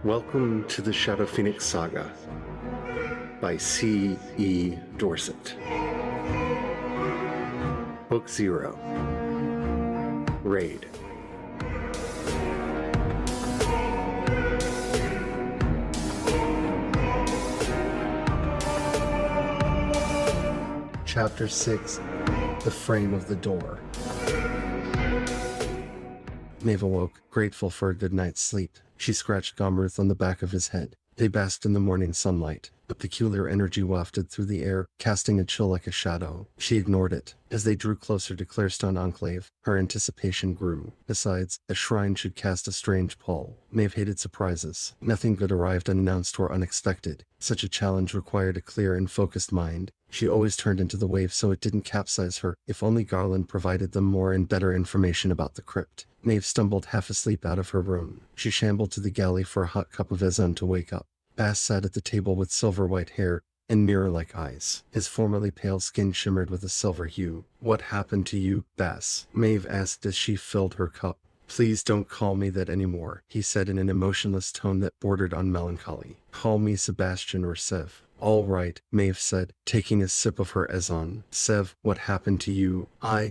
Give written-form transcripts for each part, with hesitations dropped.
Welcome to the Shadow Phoenix Saga by C. E. Dorset. Book 0. Raid. Chapter 6. The Frame of the Door. Maeve awoke, grateful for a good night's sleep. She scratched Gomruth on the back of his head. They basked in the morning sunlight. A peculiar energy wafted through the air, casting a chill like a shadow. She ignored it. As they drew closer to Clarestone Enclave, her anticipation grew. Besides, a shrine should cast a strange pull. Maeve hated surprises. Nothing good arrived unannounced or unexpected. Such a challenge required a clear and focused mind. She always turned into the wave so it didn't capsize her, if only Garland provided them more and better information about the crypt. Maeve stumbled half asleep out of her room. She shambled to the galley for a hot cup of Ezun to wake up. Bass sat at the table with silver-white hair and mirror-like eyes. His formerly pale skin shimmered with a silver hue. "What happened to you, Bass?" Maeve asked as she filled her cup. "Please don't call me that anymore," he said in an emotionless tone that bordered on melancholy. "Call me Sebastian or Sev." "All right," Maeve said, taking a sip of her Ezun. "Sev, what happened to you?"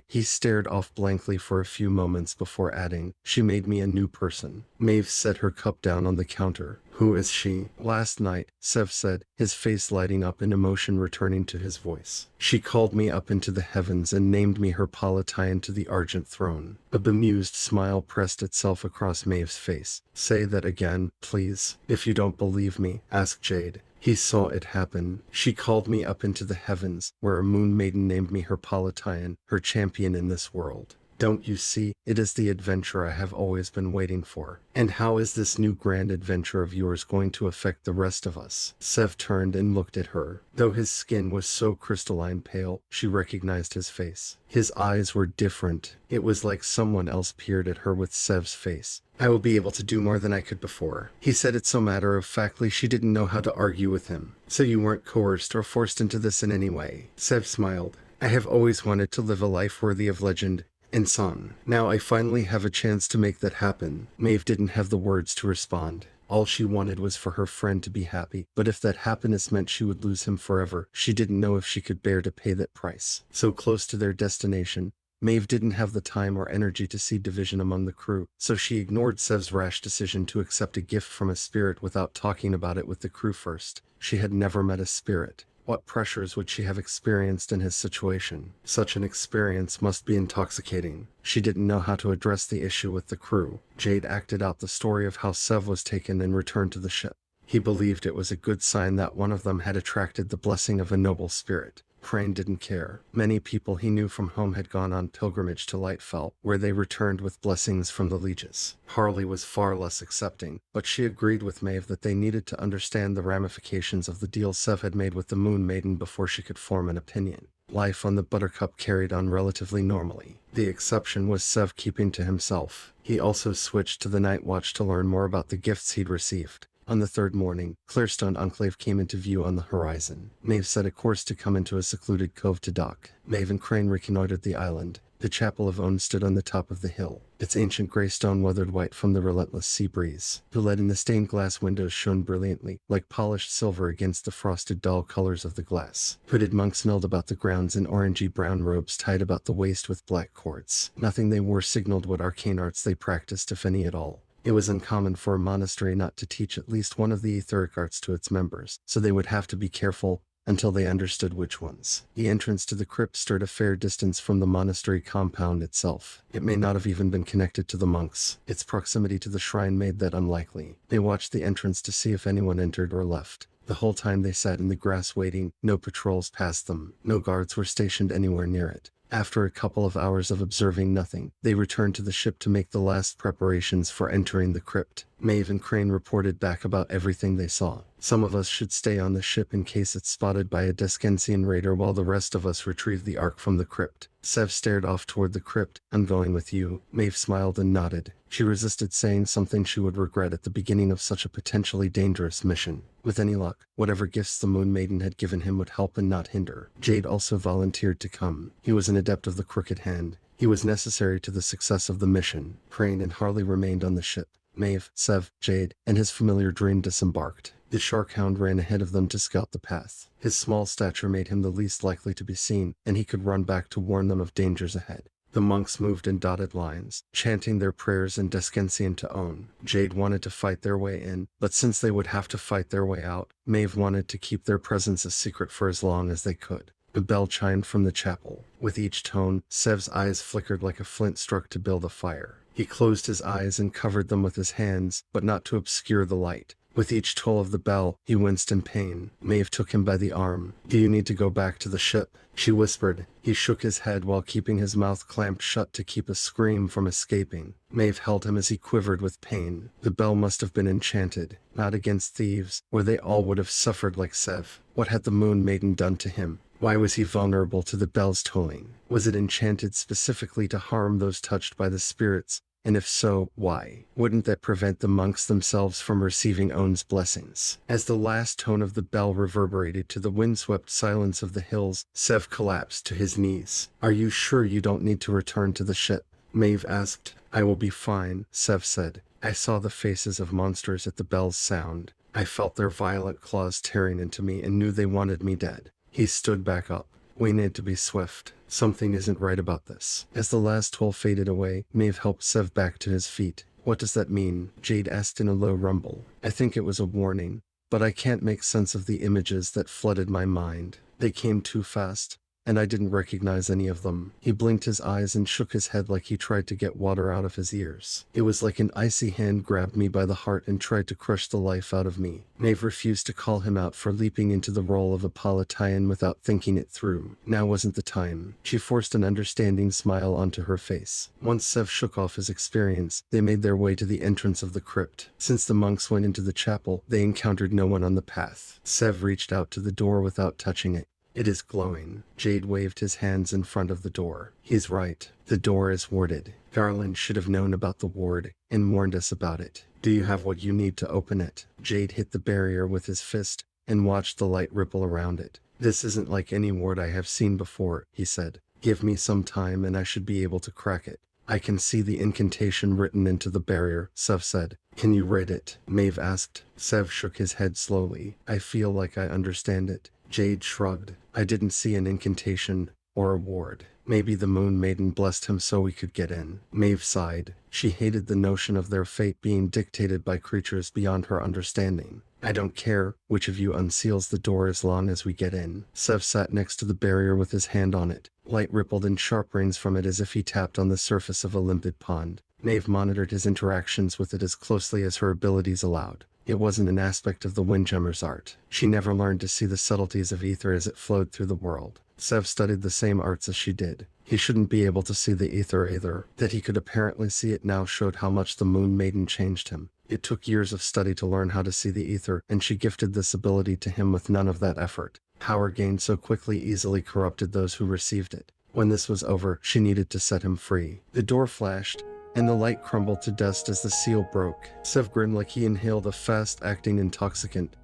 He stared off blankly for a few moments before adding, "She made me a new person." Maeve set her cup down on the counter. "Who is she?" "Last night," Sev said, his face lighting up and emotion returning to his voice. "She called me up into the heavens and named me her Palatine to the Argent Throne." A bemused smile pressed itself across Maeve's face. "Say that again, please." "If you don't believe me, ask Jade. He saw it happen. She called me up into the heavens, where a moon maiden named me her Palatine, her champion in this world. Don't you see, it is the adventure I have always been waiting for. And how is this new grand adventure of yours going to affect the rest of us?" Sev turned and looked at her. Though his skin was so crystalline pale, she recognized his face. His eyes were different. It was like someone else peered at her with Sev's face. "I will be able to do more than I could before." He said it so matter-of-factly she didn't know how to argue with him. "So you weren't coerced or forced into this in any way?" Sev smiled. "I have always wanted to live a life worthy of legend and song. Now I finally have a chance to make that happen." Maeve didn't have the words to respond. All she wanted was for her friend to be happy, but if that happiness meant she would lose him forever, she didn't know if she could bear to pay that price. So close to their destination, Maeve didn't have the time or energy to see division among the crew, so she ignored Sev's rash decision to accept a gift from a spirit without talking about it with the crew first. She had never met a spirit. What pressures would she have experienced in his situation? Such an experience must be intoxicating. She didn't know how to address the issue with the crew. Jade acted out the story of how Sev was taken and returned to the ship. He believed it was a good sign that one of them had attracted the blessing of a noble spirit. Crane didn't care. Many people he knew from home had gone on pilgrimage to Lightfell, where they returned with blessings from the lieges. Harley was far less accepting, but she agreed with Maeve that they needed to understand the ramifications of the deal Sev had made with the Moon Maiden before she could form an opinion. Life on the Buttercup carried on relatively normally. The exception was Sev keeping to himself. He also switched to the Night Watch to learn more about the gifts he'd received. On the third morning, Clarestone Enclave came into view on the horizon. Maeve set a course to come into a secluded cove to dock. Maeve and Crane reconnoitered the island. The Chapel of One stood on the top of the hill, its ancient gray stone weathered white from the relentless sea breeze. The lead in the stained glass windows shone brilliantly, like polished silver against the frosted dull colors of the glass. Hooded monks milled about the grounds in orangey-brown robes tied about the waist with black cords. Nothing they wore signaled what arcane arts they practiced, if any at all. It was uncommon for a monastery not to teach at least one of the etheric arts to its members, so they would have to be careful until they understood which ones. The entrance to the crypt stood a fair distance from the monastery compound itself. It may not have even been connected to the monks. Its proximity to the shrine made that unlikely. They watched the entrance to see if anyone entered or left. The whole time they sat in the grass waiting, no patrols passed them. No guards were stationed anywhere near it. After a couple of hours of observing nothing, they returned to the ship to make the last preparations for entering the crypt. Maeve and Crane reported back about everything they saw. "Some of us should stay on the ship in case it's spotted by a Descensian raider while the rest of us retrieve the Ark from the crypt." Sev stared off toward the crypt. "I'm going with you." Maeve smiled and nodded. She resisted saying something she would regret at the beginning of such a potentially dangerous mission. With any luck, whatever gifts the Moon Maiden had given him would help and not hinder. Jade also volunteered to come. He was an adept of the crooked hand. He was necessary to the success of the mission. Crane and Harley remained on the ship. Maeve, Sev, Jade, and his familiar Drain disembarked. The Sharkhound ran ahead of them to scout the path. His small stature made him the least likely to be seen, and he could run back to warn them of dangers ahead. The monks moved in dotted lines, chanting their prayers in Descensian to own. Jade wanted to fight their way in, but since they would have to fight their way out, Maeve wanted to keep their presence a secret for as long as they could. The bell chimed from the chapel. With each tone, Sev's eyes flickered like a flint struck to build a fire. He closed his eyes and covered them with his hands, but not to obscure the light. With each toll of the bell, he winced in pain. Maeve took him by the arm. "Do you need to go back to the ship?" she whispered. He shook his head while keeping his mouth clamped shut to keep a scream from escaping. Maeve held him as he quivered with pain. The bell must have been enchanted, not against thieves, or they all would have suffered like Sev. What had the Moon Maiden done to him? Why was he vulnerable to the bell's tolling? Was it enchanted specifically to harm those touched by the spirits? And if so, why? Wouldn't that prevent the monks themselves from receiving Own's blessings? As the last tone of the bell reverberated to the windswept silence of the hills, Sev collapsed to his knees. "Are you sure you don't need to return to the ship?" Maeve asked. "I will be fine," Sev said. "I saw the faces of monsters at the bell's sound. I felt their violent claws tearing into me and knew they wanted me dead." He stood back up. "We need to be swift. Something isn't right about this." As the last toll faded away, Maeve helped Sev back to his feet. "What does that mean?" Jade asked in a low rumble. "I think it was a warning, but I can't make sense of the images that flooded my mind. They came too fast, and I didn't recognize any of them." He blinked his eyes and shook his head like he tried to get water out of his ears. "It was like an icy hand grabbed me by the heart and tried to crush the life out of me." Maeve refused to call him out for leaping into the role of a Palatine without thinking it through. Now wasn't the time. She forced an understanding smile onto her face. Once Sev shook off his experience, they made their way to the entrance of the crypt. Since the monks went into the chapel, they encountered no one on the path. Sev reached out to the door without touching it. "It is glowing." Jade waved his hands in front of the door. "He's right. The door is warded. Garland should have known about the ward and warned us about it. Do you have what you need to open it?" Jade hit the barrier with his fist and watched the light ripple around it. "This isn't like any ward I have seen before," he said. "Give me some time and I should be able to crack it." "I can see the incantation written into the barrier," Sev said. "Can you read it?" Maeve asked. Sev shook his head slowly. "I feel like I understand it." Jade shrugged. "I didn't see an incantation or a ward. Maybe the Moon Maiden blessed him so we could get in." Maeve sighed. She hated the notion of their fate being dictated by creatures beyond her understanding. "I don't care which of you unseals the door as long as we get in." Sev sat next to the barrier with his hand on it. Light rippled in sharp rings from it as if he tapped on the surface of a limpid pond. Maeve monitored his interactions with it as closely as her abilities allowed. It wasn't an aspect of the Windjammer's art. She never learned to see the subtleties of ether as it flowed through the world. Sev studied the same arts as she did. He shouldn't be able to see the ether either. That he could apparently see it now showed how much the Moon Maiden changed him. It took years of study to learn how to see the ether, and she gifted this ability to him with none of that effort. Power gained so quickly easily corrupted those who received it. When this was over, she needed to set him free. The door flashed, and the light crumbled to dust as the seal broke. Sev grinned like he inhaled a fast-acting intoxicant.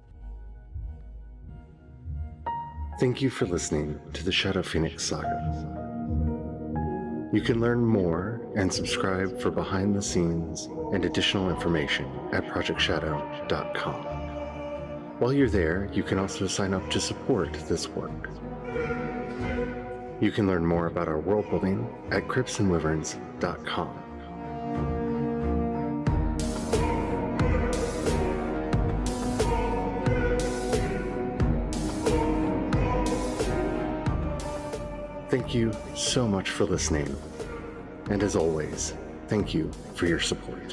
Thank you for listening to the Shadow Phoenix Saga. You can learn more and subscribe for behind-the-scenes and additional information at projectshadow.com. While you're there, you can also sign up to support this work. You can learn more about our world building at cryptsandwyverns.com. Thank you so much for listening, and as always, thank you for your support.